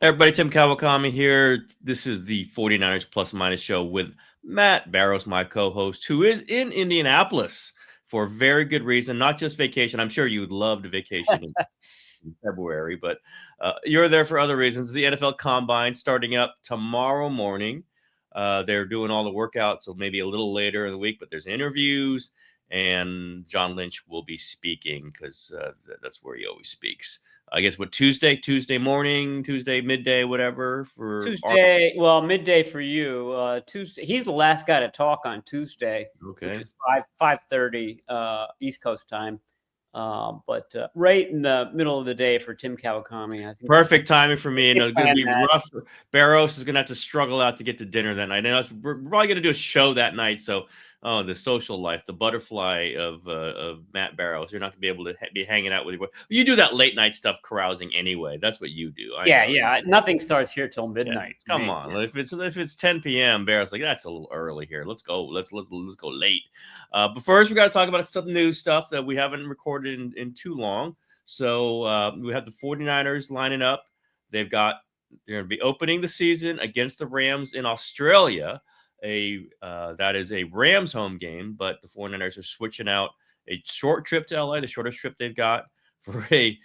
Everybody, Tim Kawakami here. This is the 49ers Plus Minus Show with Matt Barrows, my co-host, who is in Indianapolis for a very good reason, not just vacation. I'm sure you would love to vacation in February, but you're there for other reasons. The NFL Combine starting up tomorrow morning. They're doing all the workouts, so maybe a little later in the week, but there's interviews, and John Lynch will be speaking because that's where he always speaks. I guess Tuesday morning, Tuesday midday, whatever for Tuesday. Well, midday for you. Tuesday. He's the last guy to talk on Tuesday, which is 5:30 East Coast time. But right in the middle of the day for Tim Kawakami. I think perfect timing for me. And it's going to be rough. Barrows is going to have to struggle out to get to dinner that night. And we're probably going to do a show that night. So, the social life, the butterfly of Matt Barrows. You're not going to be able to be hanging out with you. You do that late night stuff, carousing anyway. That's what you do. Yeah. Nothing starts here till midnight. Yeah. Come on. Yeah. If it's 10 p.m., Barrows like that's a little early here. Let's go. Let's go late. But first, we got to talk about some news stuff that we haven't recorded in too long. So we have the 49ers lining up. They're going to be opening the season against the Rams in Australia. That is a Rams home game, but the 49ers are switching out a short trip to LA, the shortest trip they've got, for a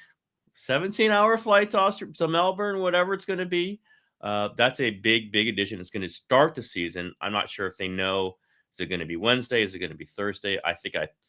17-hour flight to Melbourne, whatever it's going to be. That's a big addition. It's going to start the season. I'm not sure if they know. Is it going to be Wednesday? Is it going to be Thursday? I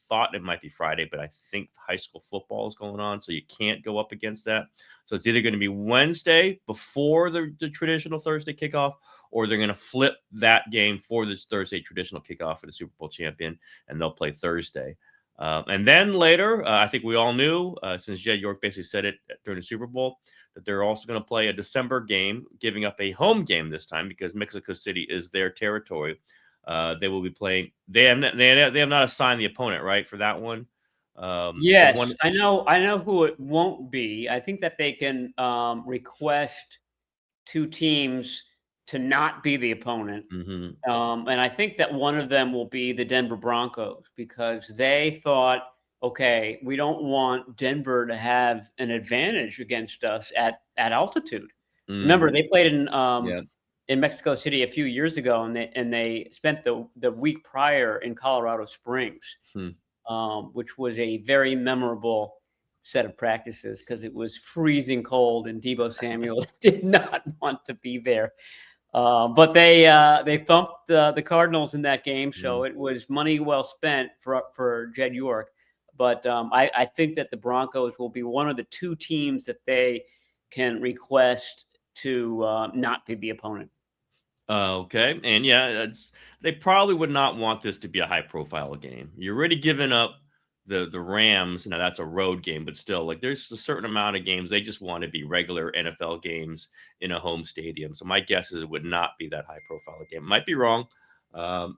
thought it might be Friday, but I think high school football is going on, so you can't go up against that. So it's either going to be Wednesday before the traditional Thursday kickoff, or they're going to flip that game for this Thursday traditional kickoff for the Super Bowl champion, and they'll play Thursday. And then later, I think we all knew, since Jed York basically said it during the Super Bowl, that they're also going to play a December game, giving up a home game this time because Mexico City is their territory. They will be playing. They have not assigned the opponent, right, for that one. Yes, so I know who it won't be. I think that they can request two teams to not be the opponent, and I think that one of them will be the Denver Broncos because they thought, okay, we don't want Denver to have an advantage against us at altitude. Remember, they played in Mexico City a few years ago, and they spent the week prior in Colorado Springs, which was a very memorable set of practices because it was freezing cold, and Deebo Samuel did not want to be there. But they thumped the Cardinals in that game, so it was money well spent for Jed York. But I think that the Broncos will be one of the two teams that they can request to not be the opponent. Okay. And they probably would not want this to be a high-profile game. You're already giving up the Rams. Now, that's a road game, but still, like, there's a certain amount of games they just want to be regular NFL games in a home stadium. So my guess is it would not be that high-profile game. Might be wrong.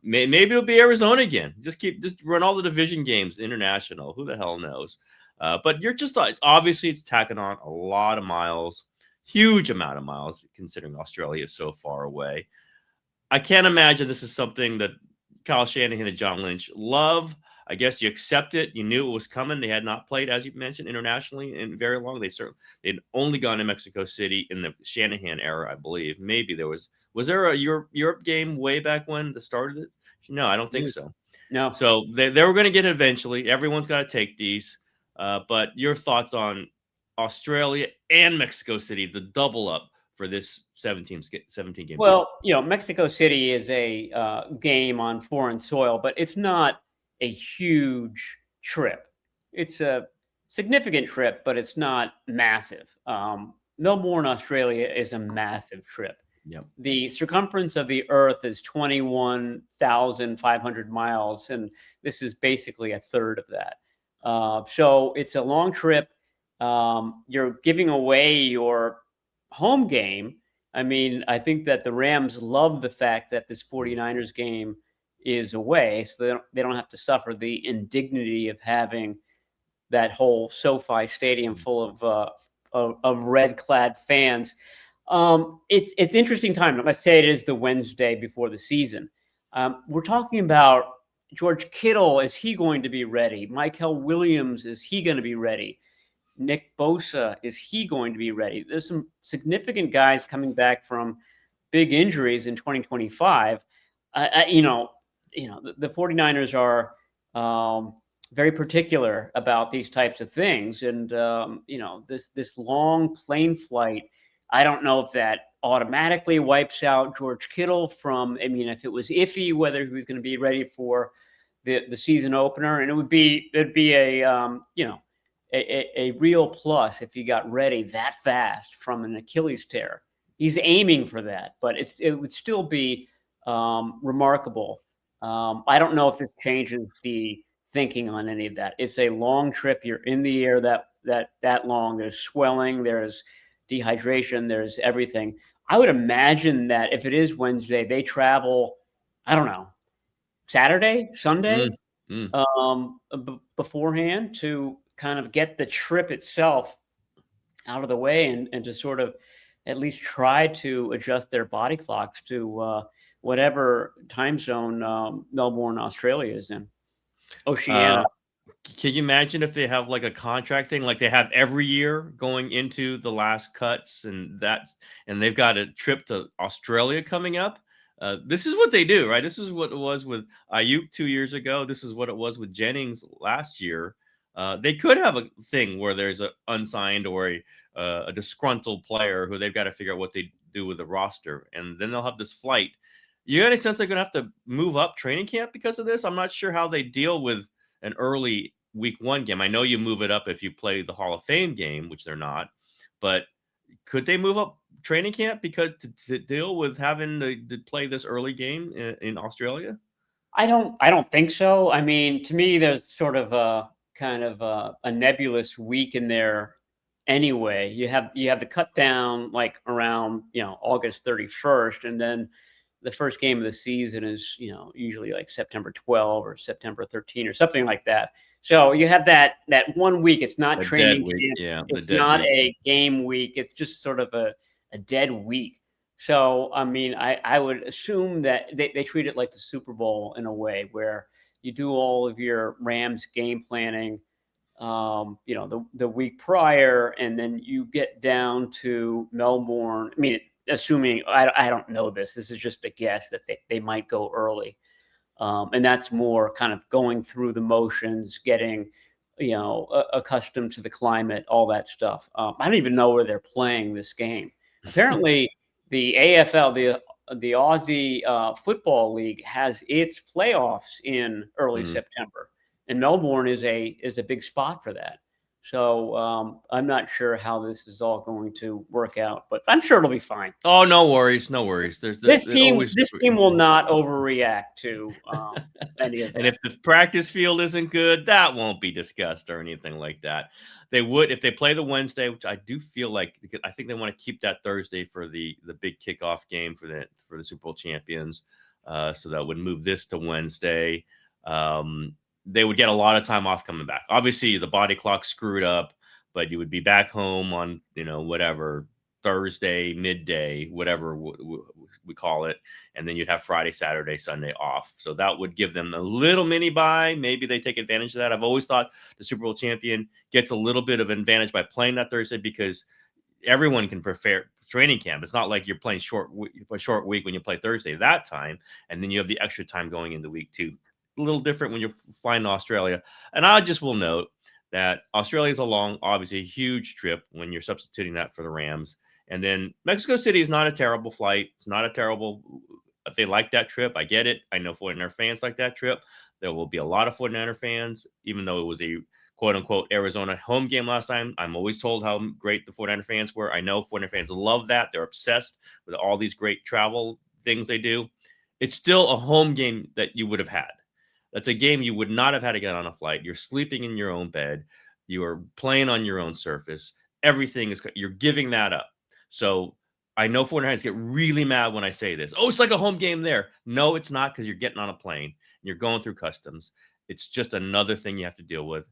Maybe it'll be Arizona again. Just run all the division games international. Who the hell knows? But obviously it's tacking on a lot of miles. Huge amount of miles, considering Australia is so far away. I can't imagine this is something that Kyle Shanahan and John Lynch love. I guess you accept it. You knew it was coming. They had not played, as you mentioned, internationally in very long. They'd only gone to Mexico City in the Shanahan era, I believe. Maybe was there a Europe game way back when that started it? No, I don't think so. No. So they were going to get it eventually. Everyone's got to take these. But your thoughts on Australia and Mexico City, the double up for this 17 games. Well, Mexico City is a game on foreign soil, but it's not a huge trip. It's a significant trip, but it's not massive. Melbourne, Australia is a massive trip. Yep. The circumference of the Earth is 21,500 miles, and this is basically a third of that. So it's a long trip. You're giving away your home game. I mean, I think that the Rams love the fact that this 49ers game is away, so they don't have to suffer the indignity of having that whole SoFi Stadium full of red-clad fans. It's interesting time. Let's say it is the Wednesday before the season. We're talking about George Kittle, is he going to be ready? Michael Williams, is he going to be ready? Nick Bosa, is he going to be ready? There's some significant guys coming back from big injuries in 2025. The 49ers are very particular about these types of things. And, this long plane flight, I don't know if that automatically wipes out George Kittle from, if it was iffy whether he was going to be ready for the season opener, and it'd be a real plus if he got ready that fast from an Achilles tear. He's aiming for that, but it would still be remarkable. I don't know if this changes the thinking on any of that. It's a long trip. You're in the air that long. There's swelling. There's dehydration. There's everything. I would imagine that if it is Wednesday, they travel, I don't know, Saturday, Sunday, beforehand to kind of get the trip itself out of the way and to sort of at least try to adjust their body clocks to whatever time zone Melbourne, Australia is in. Oceania. Can you imagine if they have like a contract thing like they have every year going into the last cuts, and they've got a trip to Australia coming up? This is what they do, right? This is what it was with Ayuk 2 years ago. This is what it was with Jennings last year. They could have a thing where there's an unsigned or a disgruntled player who they've got to figure out what they do with the roster, and then they'll have this flight. You got any sense they're going to have to move up training camp because of this? I'm not sure how they deal with an early week 1 game. I know you move it up if you play the Hall of Fame game, which they're not, but could they move up training camp because to deal with having to play this early game in Australia? I don't think so. I mean, to me, there's sort of a kind of a nebulous week in there anyway. You have the cut down like around August 31st, and then the first game of the season is usually like September 12 or September 13 or something like that. So you have that 1 week. It's not training camp. Yeah, it's not a game week. It's just sort of a dead week. So, I mean, I would assume that they treat it like the Super Bowl in a way where you do all of your Rams game planning, the week prior, and then you get down to Melbourne. I mean, assuming I don't know this. This is just a guess that they might go early. And that's more kind of going through the motions, getting, accustomed to the climate, all that stuff. I don't even know where they're playing this game. Apparently, the AFL, the Aussie Football League, has its playoffs in early September, and Melbourne is a big spot for that. So I'm not sure how this is all going to work out, but I'm sure it'll be fine. Oh, no worries, no worries. This team will not overreact to any of that. And if the practice field isn't good, that won't be discussed or anything like that. They would if they play the Wednesday, which I do feel like I think they want to keep that Thursday for the big kickoff game for the Super Bowl champions. So that would move this to Wednesday. They would get a lot of time off coming back. Obviously, the body clock screwed up, but you would be back home on, whatever, Thursday, midday, whatever we call it. And then you'd have Friday, Saturday, Sunday off. So that would give them a little mini bye. Maybe they take advantage of that. I've always thought the Super Bowl champion gets a little bit of advantage by playing that Thursday because everyone can prepare training camp. It's not like you're playing a short week when you play Thursday that time. And then you have the extra time going into week 2. A little different when you're flying to Australia. And I just will note that Australia is obviously a huge trip when you're substituting that for the Rams. And then Mexico City is not a terrible flight. It's not a terrible, if they like that trip, I get it. I know 49er fans like that trip. There will be a lot of 49er fans, even though it was a quote unquote Arizona home game last time. I'm always told how great the 49er fans were. I know 49er fans love that. They're obsessed with all these great travel things they do. It's still a home game that you would have had. That's a game you would not have had to get on a flight. You're sleeping in your own bed. You are playing on your own surface. You're giving that up. So I know 49ers get really mad when I say this. Oh, it's like a home game there. No, it's not, because you're getting on a plane and you're going through customs. It's just another thing you have to deal with.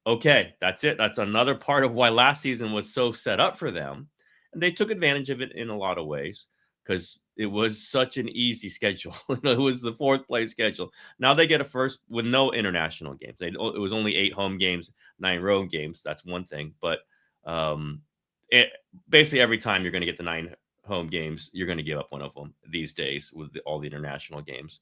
Okay, that's it. That's another part of why last season was so set up for them. And they took advantage of it in a lot of ways because it was such an easy schedule. It was the 4th place schedule. Now they get a first with no international games. It was only 8 home games, 9 road games. That's one thing. But basically every time you're going to get the 9 home games, you're going to give up one of them these days with all the international games.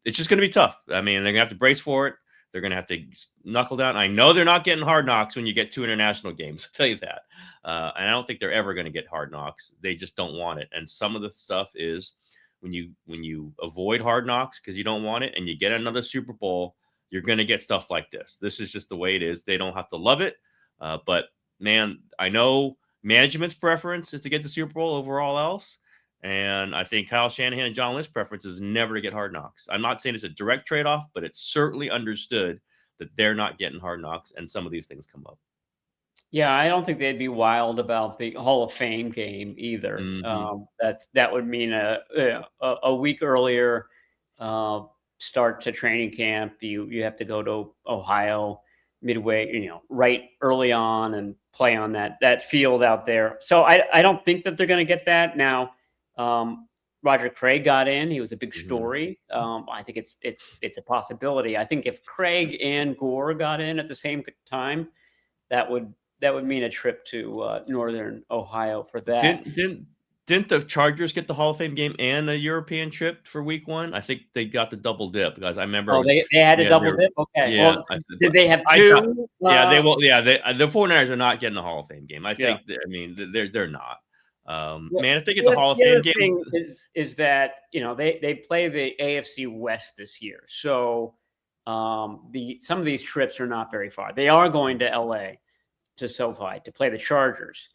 It's just going to be tough. I mean, they're going to have to brace for it. They're going to have to knuckle down. I know they're not getting hard knocks when you get 2 international games. I'll tell you that. And I don't think they're ever going to get hard knocks. They just don't want it. And some of the stuff is when you avoid hard knocks because you don't want it and you get another Super Bowl, you're going to get stuff like this. This is just the way it is. They don't have to love it. But, man, I know management's preference is to get the Super Bowl over all else. And I think Kyle Shanahan and John Lynch's preference is never to get hard knocks. I'm not saying it's a direct trade-off, but it's certainly understood that they're not getting hard knocks, and some of these things come up. Yeah, I don't think they'd be wild about the Hall of Fame game either. That would mean a week earlier start to training camp. You have to go to Ohio midway, right early on and play on that field out there. So I don't think that they're going to get that now. Roger Craig got in. He was a big story. I think it's a possibility. I think if Craig and Gore got in at the same time, that would mean a trip to Northern Ohio for that. Didn't the Chargers get the Hall of Fame game and a European trip for week 1? I think they got the double dip because I remember. Oh, they had a double dip. Okay. Yeah. Well, did they have 2? Yeah, they will. Yeah, the 49ers are not getting the Hall of Fame game. I think. I mean, they're not. Man, if they get the Hall of Fame game, thing is that they play the AFC West this year, so some of these trips are not very far. They are going to LA to SoFi to play the Chargers,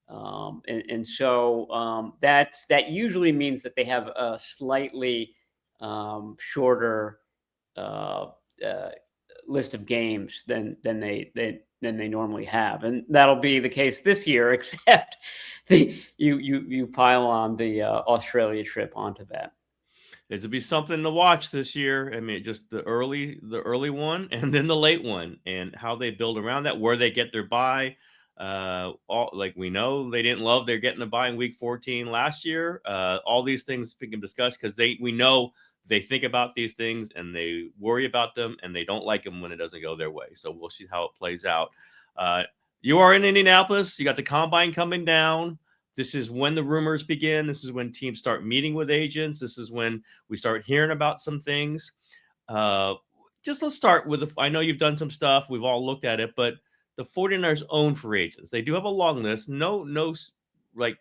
and so that usually means that they have a slightly shorter list of games than they normally have, and that'll be the case this year. Except you pile on the Australia trip onto that. It'll be something to watch this year. I mean, just the early one and then the late one, and how they build around that, where they get their bye. Like we know they didn't love they're getting the bye in week 14 last year. All these things we can discuss because we know they think about these things and they worry about them and they don't like them when it doesn't go their way. So we'll see how it plays out. You are in Indianapolis. You got the combine coming down. This is when the rumors begin. This is when teams start meeting with agents. This is when we start hearing about some things. Just let's start with, I know you've done some stuff. We've all looked at it, but the 49ers own free agents. They do have a long list. No, like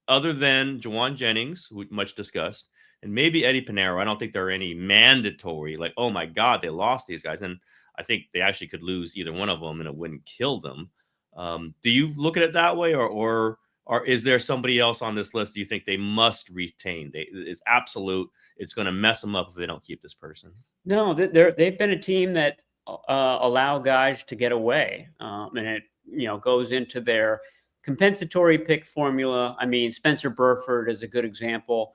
other than Jaelan Jennings, who much discussed, and maybe Eddie Pinheiro. I don't think there are any mandatory, like, oh my God, they lost these guys. And I think they actually could lose either one of them and it wouldn't kill them. Do you look at it that way, or is there somebody else on this list you think they must retain? It's absolute. It's going to mess them up if they don't keep this person. No, they've been a team that allow guys to get away, and it goes into their compensatory pick formula. I mean, Spencer Burford is a good example.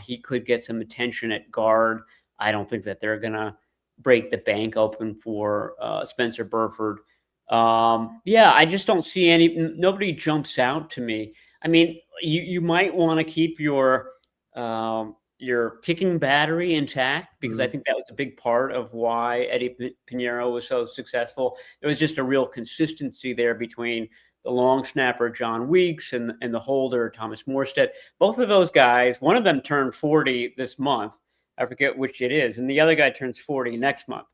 He could get some attention at guard. I don't think that they're going to break the bank open for Spencer Burford. I just don't see nobody jumps out to me. I mean, you might want to keep your kicking battery intact, because I think that was a big part of why Eddie Pinheiro was so successful. There was just a real consistency there between the long snapper, John Weeks, and the holder, Thomas Morstead. Both of those guys, one of them turned 40 this month. I forget which it is. And the other guy turns 40 next month.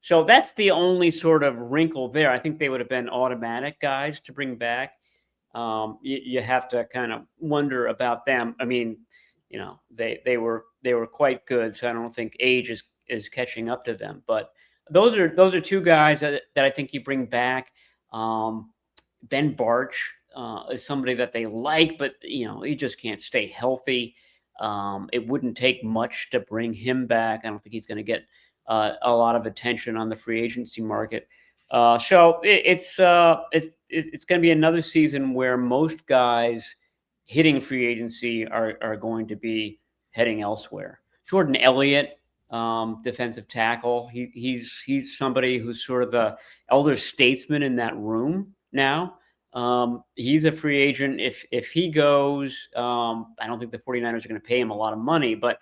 So that's the only sort of wrinkle there. I think they would have been automatic guys to bring back. You have to kind of wonder about them. I mean, they were quite good, so I don't think age is catching up to them. But those are two guys that I think you bring back. Ben Barch is somebody that they like, but he just can't stay healthy. It wouldn't take much to bring him back. I don't think he's going to get a lot of attention on the free agency market. So it's going to be another season where most guys hitting free agency are going to be heading elsewhere. Jordan Elliott, defensive tackle, he's somebody who's sort of the elder statesman in that room now. He's a free agent. If he goes, I don't think the 49ers are going to pay him a lot of money, but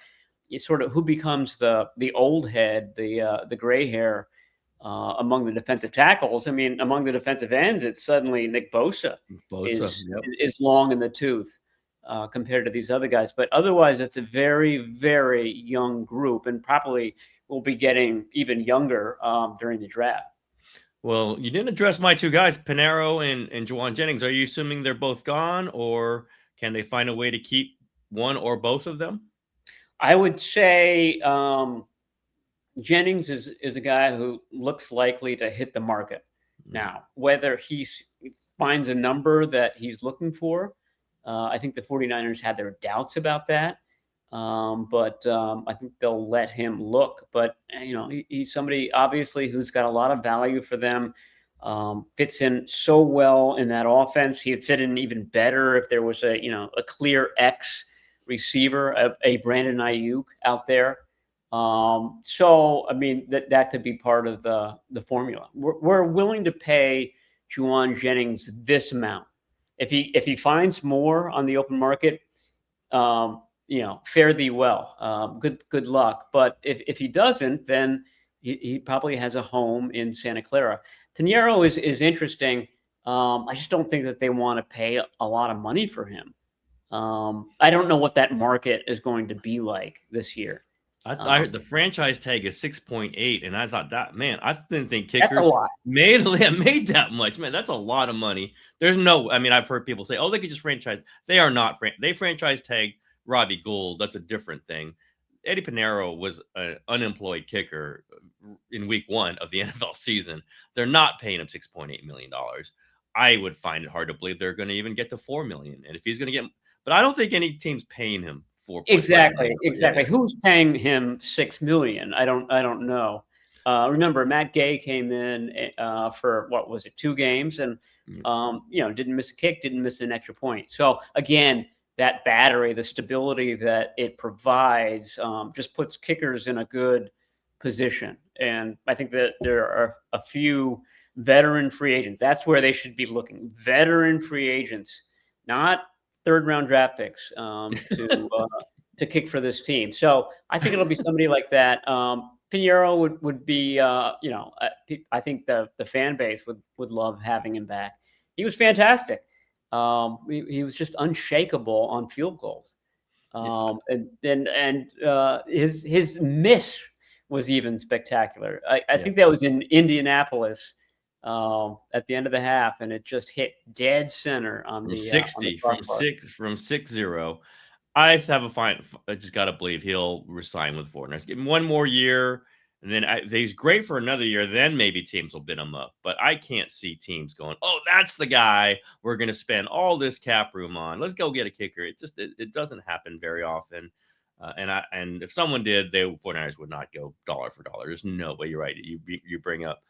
it's sort of who becomes the old head, the gray hair among the defensive tackles. I mean, among the defensive ends, it's suddenly Nick Bosa, is long in the tooth compared to these other guys. But otherwise, it's a very, very young group, and probably will be getting even younger during the draft. Well, you didn't address my two guys, Pineiro and Jauan Jennings. Are you assuming they're both gone, or can they find a way to keep one or both of them? I would say Jennings is a guy who looks likely to hit the market. Now, whether he finds a number that he's looking for, I think the 49ers had their doubts about that. But I think they'll let him look. But, he's somebody obviously who's got a lot of value for them, fits in so well in that offense. He'd fit in even better if there was a clear X receiver, a Brandon Ayuk out there. So, I mean, that could be part of the formula. We're willing to pay Jauan Jennings this amount. If he finds more on the open market, fare thee well. Good luck. But if he doesn't, then he probably has a home in Santa Clara. Pineiro is interesting. I just don't think that they want to pay a lot of money for him. I don't know what that market is going to be like this year. I heard the franchise tag is 6.8, and I thought I didn't think kickers made that much. Man, that's a lot of money. There's no, I mean, I've heard people say, oh, they could just franchise. They are not. They franchise tag Robbie Gould. That's a different thing. Eddie Pineiro was an unemployed kicker in week 1 of the NFL season. They're not paying him $6.8 million. I would find it hard to believe they're going to even get to $4 million. And if he's going to get, but I don't think any team's paying him Exactly. Who's paying him $6 million? I don't know. Remember, Matt Gay came in for what was it, 2 games, and didn't miss a kick, didn't miss an extra point. So again, that battery, the stability that it provides, just puts kickers in a good position. And I think that there are a few veteran free agents. That's where they should be looking. Veteran free agents, not third-round draft picks to kick for this team. So I think it'll be somebody like that. Pineiro would be, I think the fan base would love having him back. He was fantastic. He was just unshakable on field goals. And his miss was even spectacular. I think that was in Indianapolis at the end of the half, and it just hit dead center on the 60 from 6-0. I just got to believe he'll resign with 49ers. Give him one more year, and then he's great for another year. Then maybe teams will bid him up. But I can't see teams going, oh, that's the guy we're going to spend all this cap room on. Let's go get a kicker. It doesn't happen very often. And if someone did, 49ers would not go dollar for dollar. There's no way. You're right. You bring up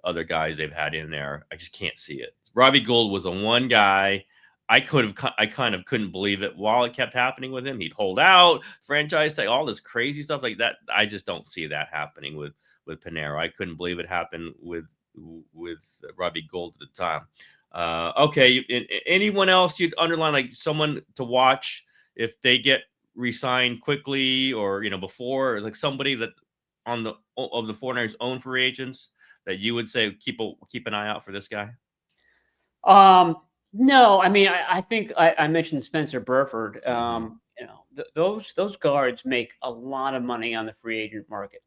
other guys they've had in there. I just can't see it. Robbie Gould was the one guy I kind of couldn't believe it while it kept happening with him. He'd hold out, franchise tag, all this crazy stuff like that. I just don't see that happening with Pineiro. I couldn't believe it happened with Robbie Gould at the time. Okay, anyone else you'd underline, like someone to watch if they get re-signed quickly, or before, like somebody that of the 49ers own free agents that you would say keep an eye out for this guy? No, I mean, I think I mentioned Spencer Burford. Those guards make a lot of money on the free agent market.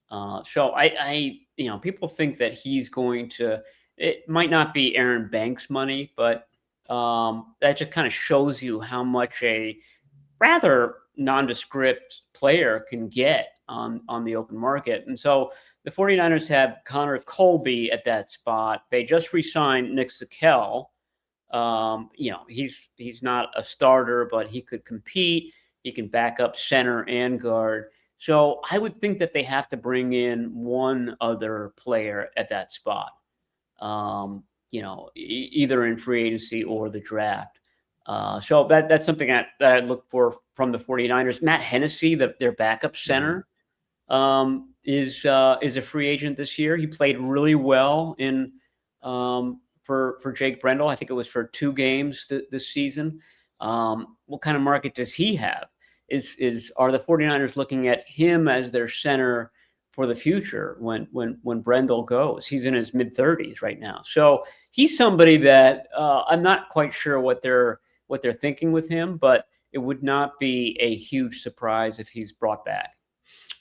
So I people think that he's going to. It might not be Aaron Banks money, but that just kind of shows you how much a rather nondescript player can get on the open market. And so the 49ers have Connor Colby at that spot. They just re-signed Nick Zakelj. He's not a starter, but he could compete. He can back up center and guard. So I would think that they have to bring in one other player at that spot, either in free agency or the draft. So that's something that I look for from the 49ers. Matt Hennessy, their backup center, is a free agent this year. He played really well in for Jake Brendel. I think it was for 2 games this season. What kind of market does he have? Are the 49ers looking at him as their center for the future when Brendel goes? He's in his mid-30s right now. So he's somebody that I'm not quite sure what they're thinking with him, but it would not be a huge surprise if he's brought back.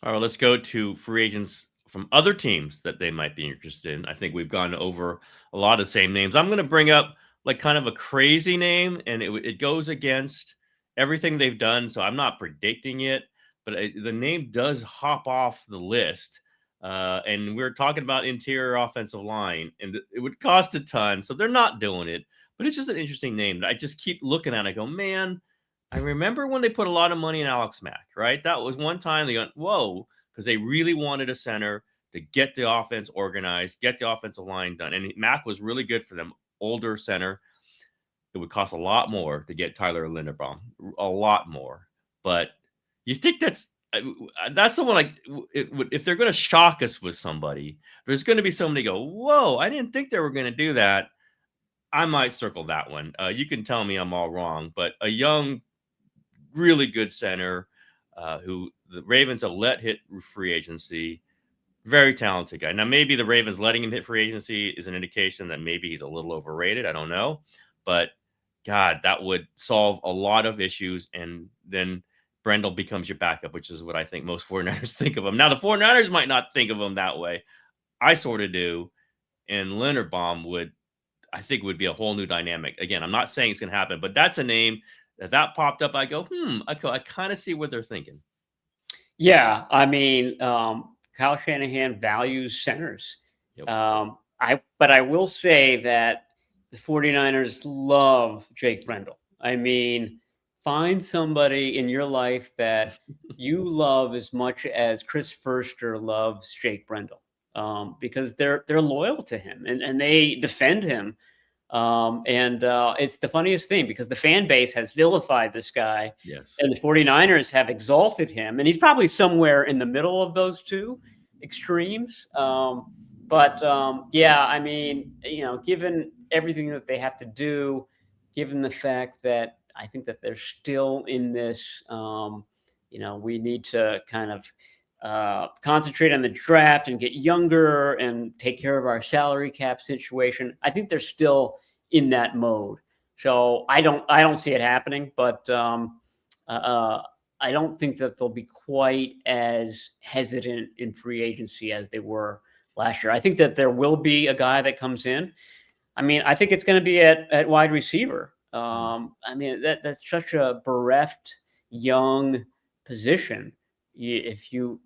All right, let's go to free agents from other teams that they might be interested in. I think we've gone over a lot of the same names. I'm going to bring up like kind of a crazy name, and it goes against everything they've done, so I'm not predicting it, but the name does hop off the list. And we're talking about interior offensive line, and it would cost a ton, so they're not doing it. But it's just an interesting name that I just keep looking at. I go, man, I remember when they put a lot of money in Alex Mack, right? That was one time they went, whoa, because they really wanted a center to get the offense organized, get the offensive line done. And Mack was really good for them, older center. It would cost a lot more to get Tyler Linderbaum, a lot more. But you think that's the one, like, if they're going to shock us with somebody, there's going to be somebody go, whoa, I didn't think they were going to do that. I might circle that one. You can tell me I'm all wrong, but a young, really good center who the Ravens have let hit free agency. Very talented guy. Now, maybe the Ravens letting him hit free agency is an indication that maybe he's a little overrated. I don't know. But, God, that would solve a lot of issues. And then Brendel becomes your backup, which is what I think most 49ers think of him. Now, the 49ers might not think of him that way. I sort of do. And Linderbaum would be a whole new dynamic. Again, I'm not saying it's going to happen, but that's a name that popped up. I go, I kind of see what they're thinking. Yeah. I mean, Kyle Shanahan values centers. Yep. But I will say that the 49ers love Jake Brendel. I mean, find somebody in your life that you love as much as Chris Furster loves Jake Brendel, because they're loyal to him and they defend him. It's the funniest thing because the fan base has vilified this guy. Yes. And the 49ers have exalted him. And he's probably somewhere in the middle of those two extremes. Yeah, I mean, given everything that they have to do, given the fact that I think that they're still in this, we need to kind of concentrate on the draft and get younger and take care of our salary cap situation. I think they're still in that mode. So I don't see it happening, but I don't think that they'll be quite as hesitant in free agency as they were last year. I think that there will be a guy that comes in. I mean, I think it's going to be at wide receiver. I mean, that's such a bereft young position. If you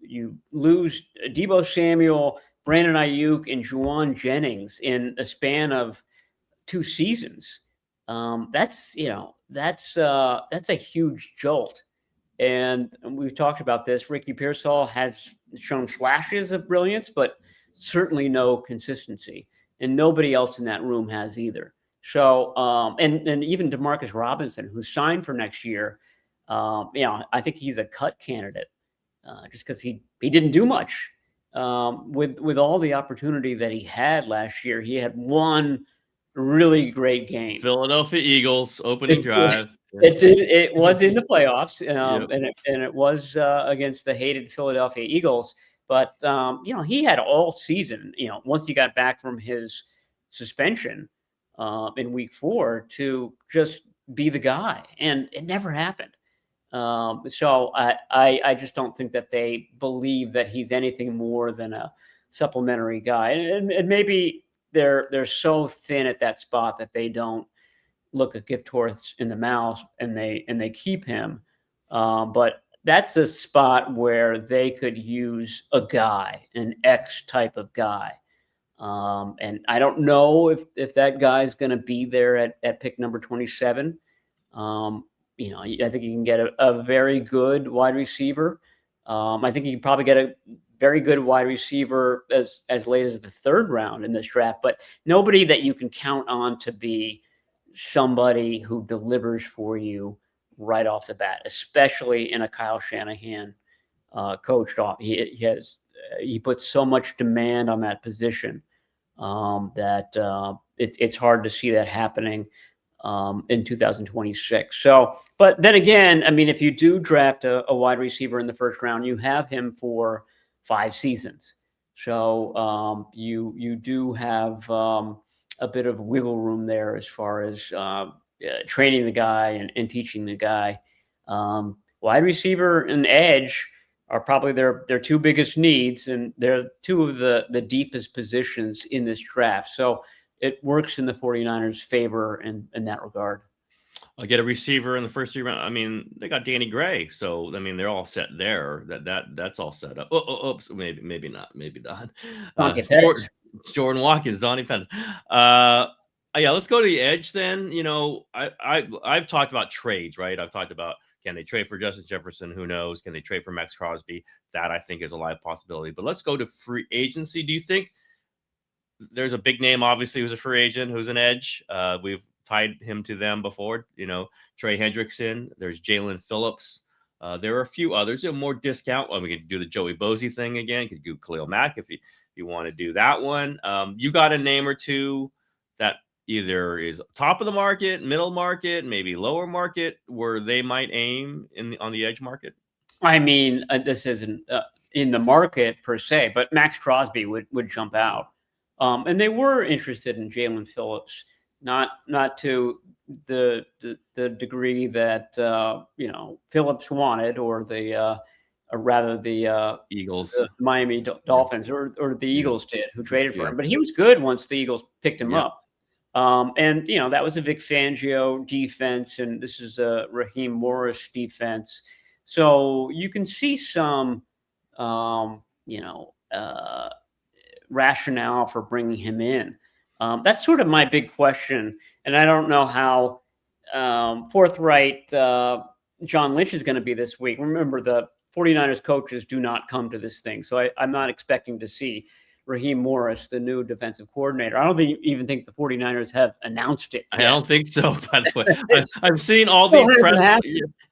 lose Deebo Samuel, Brandon Ayuk, and Juwan Jennings in a span of 2 seasons, that's a huge jolt. And we've talked about this. Ricky Pearsall has shown flashes of brilliance, but certainly no consistency. And nobody else in that room has either. So, and even Demarcus Robinson, who's signed for next year, I think he's a cut candidate just because he didn't do much with all the opportunity that he had last year. He had one really great game. Philadelphia Eagles opening drive. It was in the playoffs, and it was against the hated Philadelphia Eagles. But he had all season. Once he got back from his suspension in week 4 to just be the guy, and it never happened. So I just don't think that they believe that he's anything more than a supplementary guy, and maybe they're so thin at that spot that they don't look a gift horse in the mouth and they keep him. But that's a spot where they could use a guy, an X type of guy. And I don't know if that guy's going to be there at pick number 27. I think you can get a very good wide receiver. I think you can probably get a very good wide receiver as late as the 3rd round in this draft, but nobody that you can count on to be somebody who delivers for you right off the bat, especially in a Kyle Shanahan coached off. He puts so much demand on that position that it's hard to see that happening in 2026. So, but then again, I mean, if you do draft a wide receiver in the first round, you have him for 5 seasons. So you do have a bit of wiggle room there as far as training the guy and teaching the guy. Wide receiver and edge are probably their two biggest needs, and they're two of the deepest positions in this draft. So it works in the 49ers' favor in that regard. I'll get a receiver in the first 3 rounds. I mean, they got Danny Gray, so I mean, they're all set there. That's all set up. Oops, maybe not. Jordan Watkins, Donnie Pence. Yeah, let's go to the edge then. You know, I've talked about trades, right? I've talked about, can they trade for Justin Jefferson? Who knows? Can they trade for Maxx Crosby? That I think is a live possibility. But let's go to free agency. Do you think there's a big name, obviously, who's a free agent, who's an edge? We've tied him to them before, you know, Trey Hendrickson. There's Jaelan Phillips. There are a few others, more discount. Well, we could do the Joey Bozy thing again. Could do Khalil Mack if you want to do that one. You got a name or two that either is top of the market, middle market, maybe lower market, where they might aim on the edge market? I mean, this isn't in the market per se, but Maxx Crosby would jump out. And they were interested in Jaelan Phillips, not to the degree that you know, Phillips wanted, or rather the Eagles, the Miami Dolphins, or the Eagles did, who traded for him. But he was good once the Eagles picked him up. And you know, that was a Vic Fangio defense, and this is a Raheem Morris defense. So you can see some, you know, rationale for bringing him in. That's sort of my big question. And I don't know how forthright John Lynch is going to be this week. Remember, the 49ers coaches do not come to this thing. So I'm not expecting to see Raheem Morris, the new defensive coordinator. I don't even think the 49ers have announced it yet. I don't think so, by the way. I'm seeing all these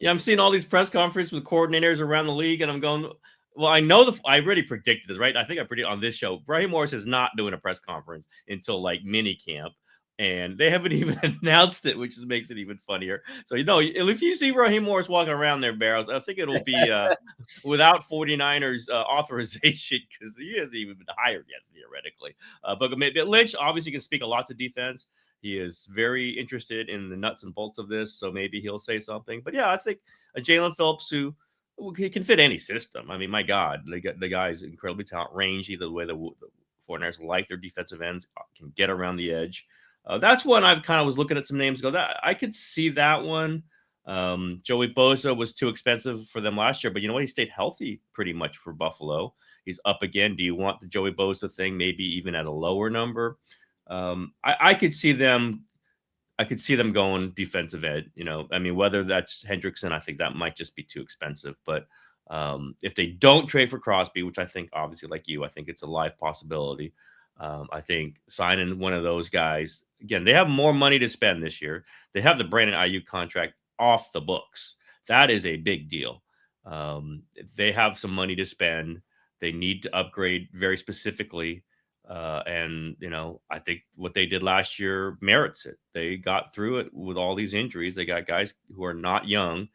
I'm seeing all these press conferences with coordinators around the league, and I'm going, well, I know I already predicted this, right? I think I predicted on this show, Raheem Morris is not doing a press conference until like mini camp, and they haven't even announced it, which makes it even funnier. So, you know, if you see Raheem Morris walking around there, Barrows, I think it'll be without 49ers authorization, because he hasn't even been hired yet, theoretically. But maybe Lynch obviously can speak a lot to defense. He is very interested in the nuts and bolts of this, so maybe he'll say something. But yeah, I think a Jaelan Phillips, who he can fit any system. I mean, my God, the guy's incredibly talented, rangy, the way the 49ers like their defensive ends, can get around the edge. That's one I kind of was looking at some names ago. That I could see that one. Joey Bosa was too expensive for them last year, but you know what? He stayed healthy pretty much for Buffalo. He's up again. Do you want the Joey Bosa thing, maybe even at a lower number? I could see them. I could see them going defensive end. You know, I mean, whether that's Hendrickson, I think that might just be too expensive. But if they don't trade for Crosby, which I think, obviously, like you, I think it's a live possibility. I think signing one of those guys, again, they have more money to spend this year. They have the Brandon Ayuk contract off the books. That is a big deal. They have some money to spend. They need to upgrade very specifically. And, you know, I think what they did last year merits it. They got through it with all these injuries. They got guys who are not young,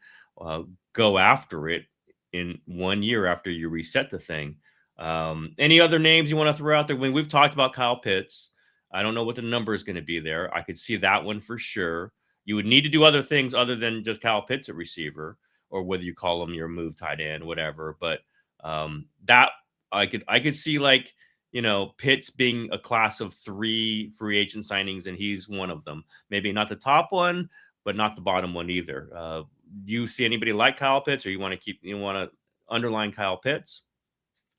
go after it in 1 year after you reset the thing. Any other names you want to throw out there? When we've talked about Kyle Pitts, I don't know what the number is going to be there. I could see that one for sure. You would need to do other things other than just Kyle Pitts at receiver, or whether you call him your move tight end, whatever. But that I could see, like, you know, Pitts being a class of 3 free agent signings, and he's one of them. Maybe not the top one, but not the bottom one either. Do you see anybody like Kyle Pitts, or you want to underline Kyle Pitts?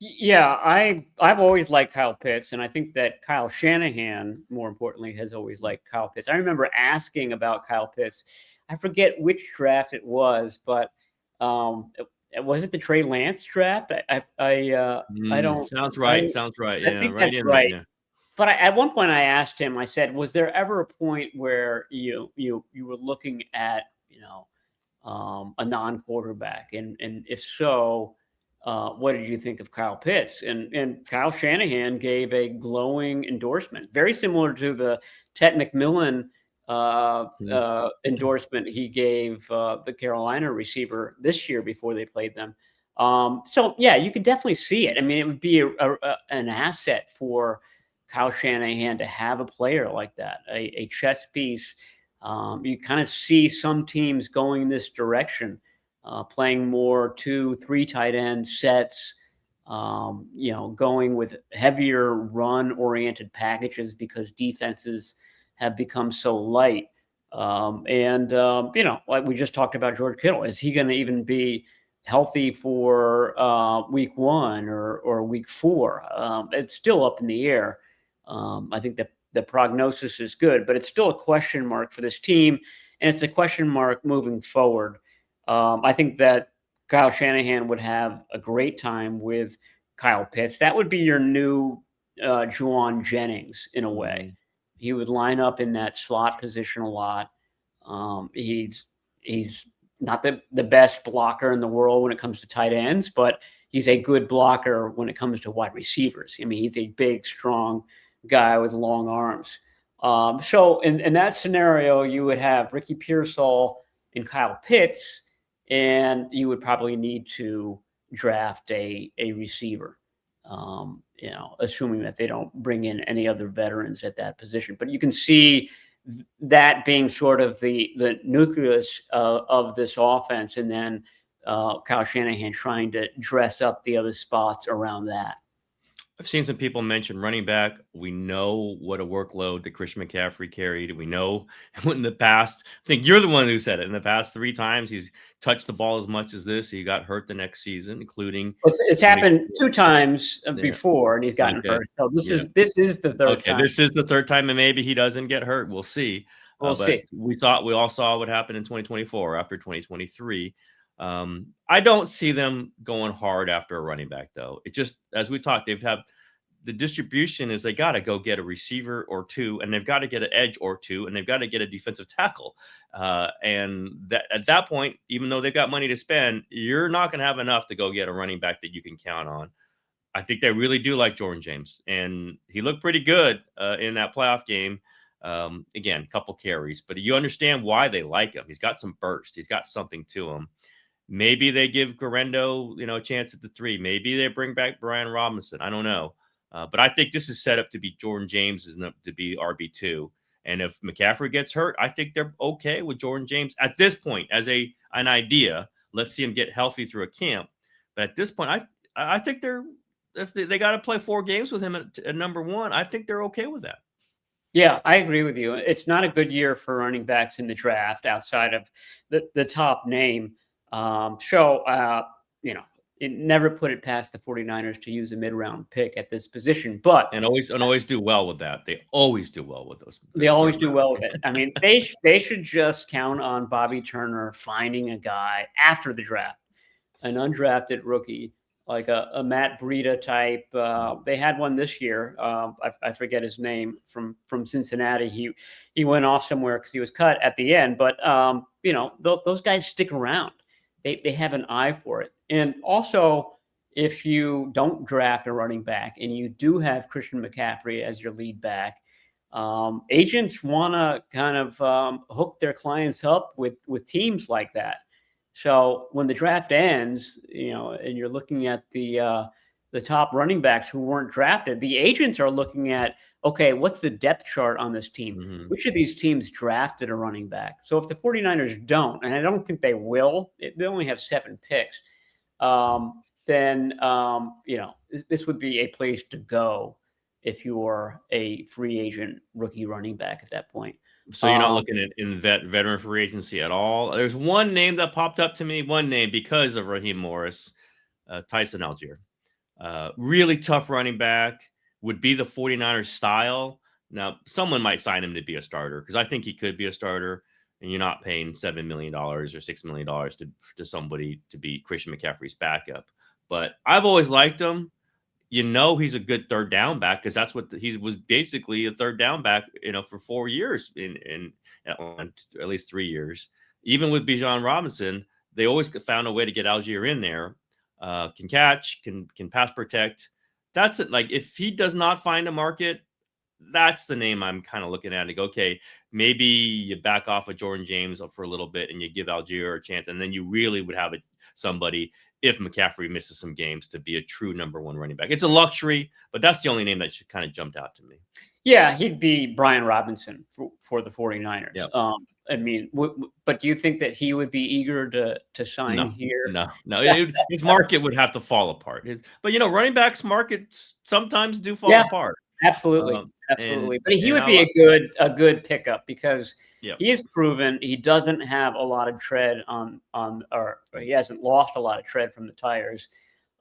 Yeah, I've always liked Kyle Pitts, and I think that Kyle Shanahan, more importantly, has always liked Kyle Pitts. I remember asking about Kyle Pitts. I forget which draft it was, but was it the Trey Lance draft? I don't. Sounds right. Yeah, I think right that's right. there. But at one point, I asked him. I said, "Was there ever a point where you were looking at, you know, a non-quarterback, and if so, what did you think of Kyle Pitts? And Kyle Shanahan gave a glowing endorsement, very similar to the Ted McMillan endorsement he gave the Carolina receiver this year before they played them. So yeah, you could definitely see it. I mean, it would be an asset for Kyle Shanahan to have a player like that, a chess piece. You kind of see some teams going this direction, playing more 2-3 tight end sets, going with heavier run-oriented packages because defenses have become so light. Like we just talked about George Kittle, is he going to even be healthy for week 1 or week 4? It's still up in the air. I think that the prognosis is good, but it's still a question mark for this team, and it's a question mark moving forward. I think that Kyle Shanahan would have a great time with Kyle Pitts. That would be your new Juwan Jennings in a way. He would line up in that slot position a lot. He's not the best blocker in the world when it comes to tight ends, but he's a good blocker when it comes to wide receivers. I mean, he's a big, strong guy with long arms. So in that scenario, you would have Ricky Pearsall and Kyle Pitts, and you would probably need to draft a receiver, assuming that they don't bring in any other veterans at that position. But you can see that being sort of the nucleus of this offense, and then Kyle Shanahan trying to dress up the other spots around that. I've seen some people mention running back. We know what a workload that Christian McCaffrey carried. We know in the past, I think you're the one who said it, in the past 3 times he's touched the ball as much as this. He got hurt the next season, including it's happened 2 times before, and he's gotten hurt. So this is the third time. This is the third time, and maybe he doesn't get hurt. We'll see. We'll see. We all saw what happened in 2024 after 2023. I don't see them going hard after a running back, though. It just, as we talked, the distribution is they got to go get a receiver or 2, and they've got to get an edge or 2, and they've got to get a defensive tackle. And that at that point, even though they've got money to spend, you're not going to have enough to go get a running back that you can count on. I think they really do like Jordan James, and he looked pretty good in that playoff game. Again, a couple carries, but you understand why they like him. He's got some burst. He's got something to him. Maybe they give Garendo, a chance at the 3. Maybe they bring back Brian Robinson. I don't know. But I think this is set up to be Jordan James to be RB2. And if McCaffrey gets hurt, I think they're okay with Jordan James at this point as an idea. Let's see him get healthy through a camp. But at this point, I think if they got to play 4 games with him at number 1, I think they're okay with that. Yeah, I agree with you. It's not a good year for running backs in the draft outside of the top name. It never put it past the 49ers to use a mid-round pick at this position, and always do well with that. They always do well with those. They always do well with it. I mean, they should just count on Bobby Turner finding a guy after the draft, an undrafted rookie like a Matt Breida type. They had one this year. I forget his name from Cincinnati. He went off somewhere because he was cut at the end. But those guys stick around. They have an eye for it. And also, if you don't draft a running back and you do have Christian McCaffrey as your lead back, agents want to kind of hook their clients up with teams like that. So when the draft ends, and you're looking at the top running backs who weren't drafted, the agents are looking at, okay, what's the depth chart on this team? Mm-hmm. Which of these teams drafted a running back? So if the 49ers don't, and I don't think they will, they only have 7 picks, then this would be a place to go if you're a free agent rookie running back at that point. So you're not looking at in veteran free agency at all? There's one name that popped up to me, because of Raheem Morris, Tyson Algier. Really tough running back, would be the 49ers style. Now, someone might sign him to be a starter because I think he could be a starter, and you're not paying $7 million or $6 million to somebody to be Christian McCaffrey's backup. But I've always liked him. He's a good third down back because that's what he was basically a third down back, for 4 years in at least 3 years. Even with Bijan Robinson, they always found a way to get Algier in there. can catch, can pass protect. That's it. Like if he does not find a market, that's the name I'm kind of looking at and go, okay, maybe you back off of Jordan James for a little bit and you give Algier a chance. And then you really would have somebody, if McCaffrey misses some games, to be a true number one running back. It's a luxury, but that's the only name that kind of jumped out to me. Yeah, he'd be Brian Robinson for the 49ers. Yep. I mean, but do you think that he would be eager to sign here? No. His market would have to fall apart. But running backs markets sometimes do fall apart. Absolutely. But he would be a good pickup because he has proven he doesn't have a lot of tread or he hasn't lost a lot of tread from the tires.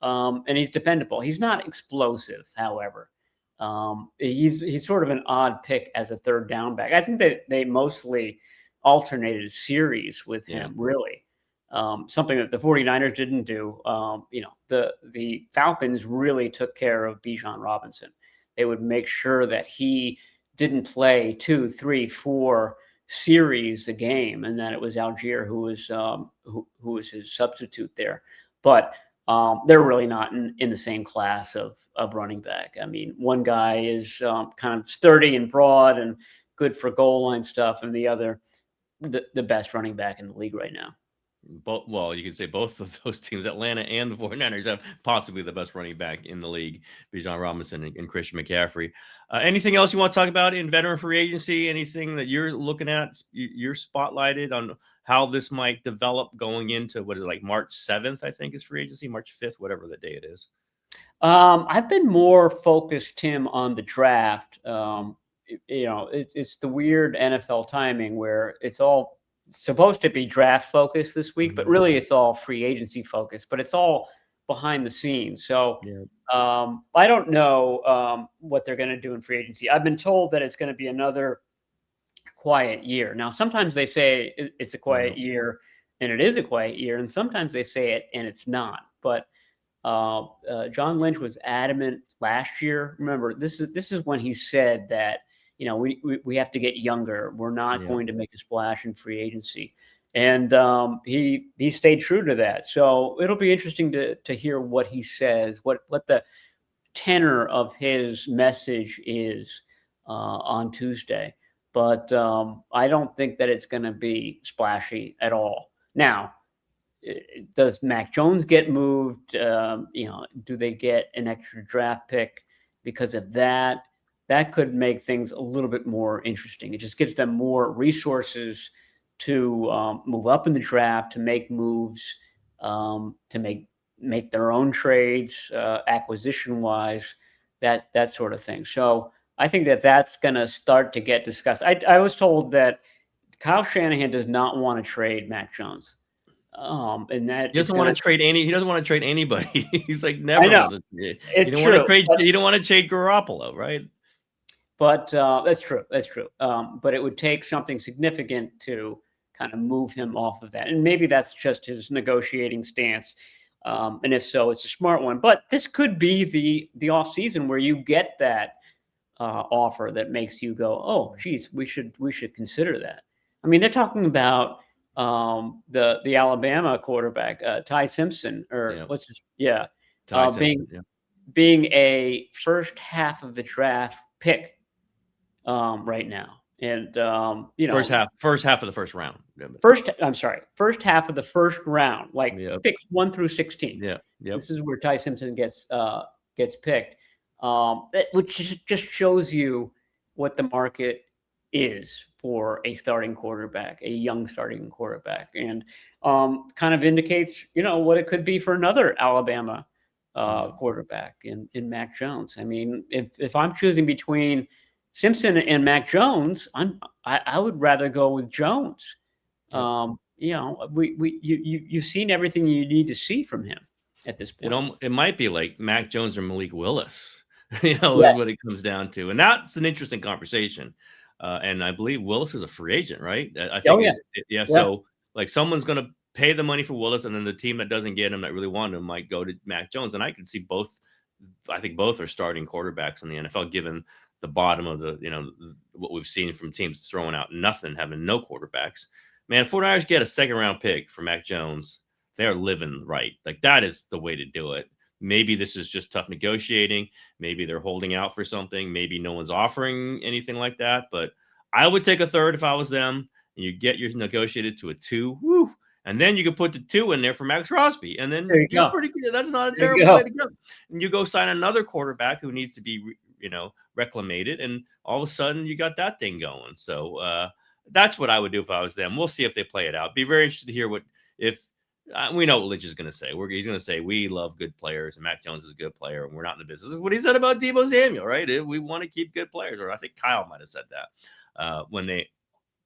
And he's dependable. He's not explosive, however. He's sort of an odd pick as a third down back. I think that they mostly alternated series with him, really. Something that the 49ers didn't do. The Falcons really took care of Bijan Robinson. They would make sure that he didn't play 2, 3, 4 series a game, and that it was Algier who was his substitute there. But they're really not in the same class of running back. I mean, one guy is kind of sturdy and broad and good for goal line stuff, and the other, the best running back in the league right now. Well, you can say both of those teams, Atlanta and the 49ers, have possibly the best running back in the league, Bijan Robinson and Christian McCaffrey. Anything else you want to talk about in veteran free agency? Anything that you're looking at, you're spotlighted on how this might develop going into, what is it, like March 7th, I think is free agency, March 5th, whatever the day it is? I've been more focused, Tim, on the draft. It's the weird NFL timing where it's all supposed to be draft focused this week, but really it's all free agency focused, but it's all behind the scenes. So I don't know what they're going to do in free agency. I've been told that it's going to be another quiet year. Now, sometimes they say it's a quiet year and it is a quiet year, and sometimes they say it and it's not. But John Lynch was adamant last year. Remember, this is when he said that, we have to get younger. We're not going to make a splash in free agency. And he stayed true to that. So it'll be interesting to hear what he says, what the tenor of his message is on Tuesday. But I don't think that it's going to be splashy at all. Now, does Mac Jones get moved? Do they get an extra draft pick because of that? That could make things a little bit more interesting. It just gives them more resources to move up in the draft, to make moves, to make their own trades, acquisition-wise, that sort of thing. So I think that's going to start to get discussed. I was told that Kyle Shanahan does not want to trade Mac Jones. And that he doesn't want to trade He doesn't want to trade anybody. He's like, never. I know. You don't want to trade Garoppolo, right? But that's true. That's true. But it would take something significant to kind of move him off of that. And maybe that's just his negotiating stance. And if so, it's a smart one. But this could be the off season where you get that offer that makes you go, oh, geez, we should consider that. I mean, they're talking about the Alabama quarterback, Ty Simpson, or being a first half of the draft pick right now. And first half of the first round. First half of the first round, picks 1 through 16. Yeah. Yep. This is where Ty Simpson gets picked. Which just shows you what the market is for a starting quarterback, a young starting quarterback, and kind of indicates, what it could be for another Alabama quarterback in Mac Jones. I mean, if I'm choosing between Simpson and Mac Jones, I would rather go with Jones. You've seen everything you need to see from him at this point. It might be like Mac Jones or Malik Willis, is what it comes down to, and that's an interesting conversation. And I believe Willis is a free agent, right? I think. So like someone's going to pay the money for Willis, and then the team that doesn't get him, that really wanted him, might go to Mac Jones. And I can see both. I think both are starting quarterbacks in the NFL, given the bottom of what we've seen from teams throwing out nothing, having no quarterbacks. Man, 49ers get a second round pick for Mac Jones. they're living right. Like that is the way to do it. Maybe this is just tough negotiating. Maybe they're holding out for something. Maybe no one's offering anything like that. But I would take a third if I was them. And you get your negotiated to a 2. Woo! And then you can put the 2 in there for Maxx Crosby. And then you're pretty good. That's not a terrible way to go. And you go sign another quarterback who needs to be, reclamated. And all of a sudden you got that thing going. So that's what I would do if I was them. We'll see if they play it out. Be very interested to hear we know what Lynch is going to say. He's going to say, we love good players, and Mac Jones is a good player, and we're not in the business. This is what he said about Deebo Samuel, right? We want to keep good players, or I think Kyle might have said that when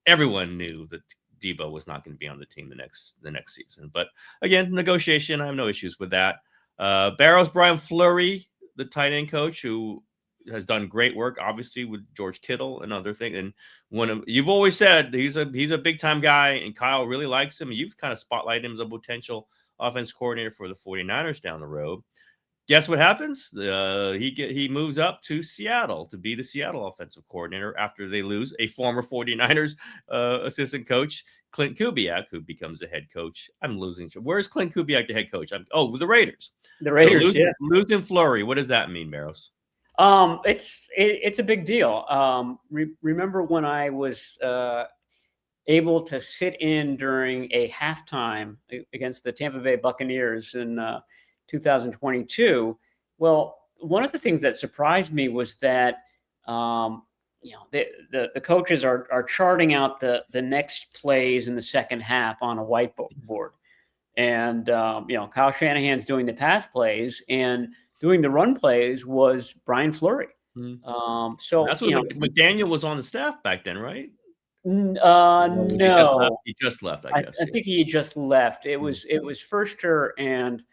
everyone knew that Deebo was not going to be on the team the next season. But again, negotiation, I have no issues with that. Barrows, Brian Fleury, the tight end coach, who has done great work, obviously, with George Kittle and other things. And you've always said he's a big time guy, and Kyle really likes him. You've kind of spotlighted him as a potential offense coordinator for the 49ers down the road. Guess what happens? He moves up to Seattle to be the Seattle offensive coordinator after they lose a former 49ers assistant coach, Clint Kubiak, who becomes the head coach. I'm losing. Where's Clint Kubiak, the head coach? The Raiders. The Raiders, so losing Fleury. What does that mean, Barrows? It's a big deal. Remember when I was able to sit in during a halftime against the Tampa Bay Buccaneers in 2022? Well, one of the things that surprised me was that the coaches are charting out the next plays in the second half on a whiteboard, and Kyle Shanahan's doing the pass plays, and doing the run plays was Brian Fleury. So that's when McDaniel was on the staff back then, right? No, he just left. I guess. I think he just left. It was Furster and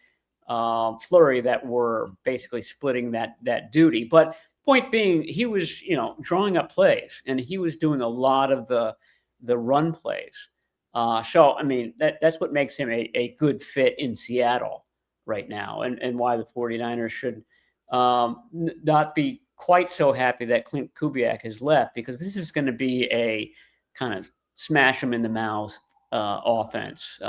Fleury that were basically splitting that duty. But point being, he was drawing up plays, and he was doing a lot of the run plays. So I mean that's what makes him a good fit in Seattle right now, and why the 49ers should not be quite so happy that Clint Kubiak has left, because this is going to be a kind of smash him in the mouth offense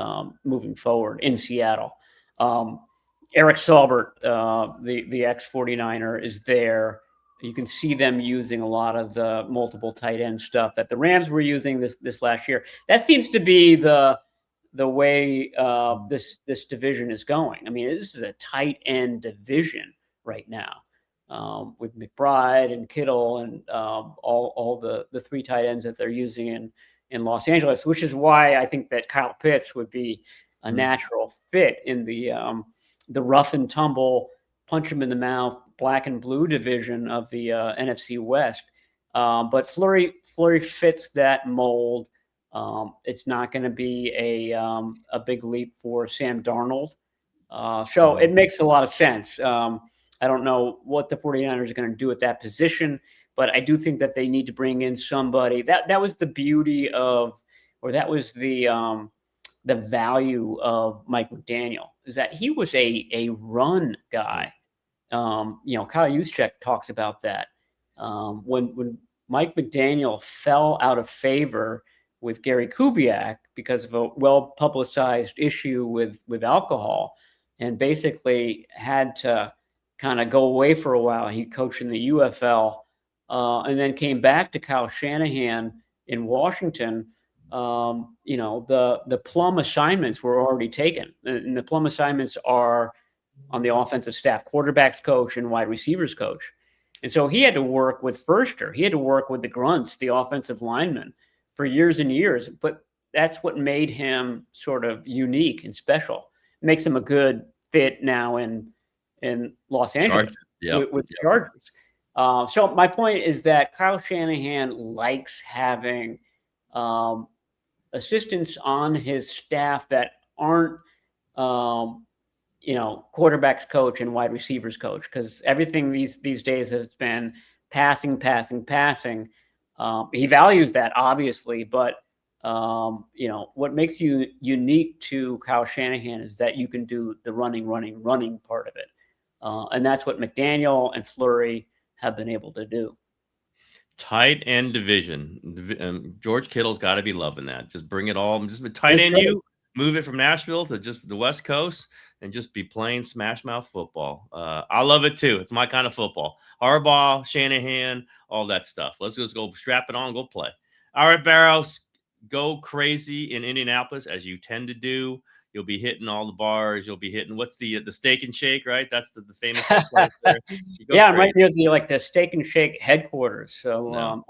moving forward in Seattle. Eric Saubert, the ex-49er, is there. You can see them using a lot of the multiple tight end stuff that the Rams were using this last year. That seems to be the way this division is going. I mean, this is a tight end division right now, with McBride and Kittle and all the three tight ends that they're using in Los Angeles, which is why I think that Kyle Pitts would be a natural fit in the rough and tumble, punch him in the mouth, black and blue division of the NFC West. But Fleury fits that mold. It's not going to be a big leap for Sam Darnold. So it makes a lot of sense. I don't know what the 49ers are going to do at that position, but I do think that they need to bring in somebody. That was the beauty of, or that was the value of Mike McDaniel, is that he was a run guy. Kyle Juszczyk talks about that. When Mike McDaniel fell out of favor with Gary Kubiak because of a well-publicized issue with alcohol, and basically had to kind of go away for a while. He coached in the UFL and then came back to Kyle Shanahan in Washington. The plum assignments were already taken, and the plum assignments are on the offensive staff, quarterbacks coach and wide receivers coach. And so he had to work with Furster. He had to work with the grunts, the offensive linemen, for years and years. But that's what made him sort of unique and special. It makes him a good fit now in Los Angeles with the Chargers. So my point is that Kyle Shanahan likes having assistants on his staff that aren't, quarterbacks coach and wide receivers coach, because everything these days has been passing. He values that, obviously, but what makes you unique to Kyle Shanahan is that you can do the running part of it. And that's what McDaniel and Fleury have been able to do. Tight end division. George Kittle's got to be loving that. Just bring it all. Just tight end you. Move it from Nashville to just the West Coast and just be playing smash mouth football. I love it too. It's my kind of football. Harbaugh, Shanahan, all that stuff. Let's just go strap it on, go play. All right, Barrows, go crazy in Indianapolis as you tend to do. You'll be hitting all the bars. You'll be hitting what's the Steak and Shake, right? That's the famous place there. Yeah, I'm right near the Steak and Shake headquarters. So I'll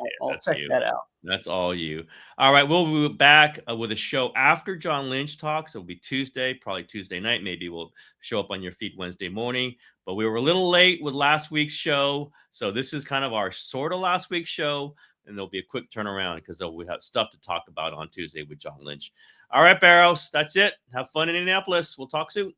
check that out. That's all you. All right, we'll be back with a show after John Lynch talks. It'll be Tuesday, probably Tuesday night. Maybe we'll show up on your feed Wednesday morning. But we were a little late with last week's show, so this is kind of our sort of last week's show, and there'll be a quick turnaround because we have stuff to talk about on Tuesday with John Lynch. All right, Barrows, that's it. Have fun in Indianapolis. We'll talk soon.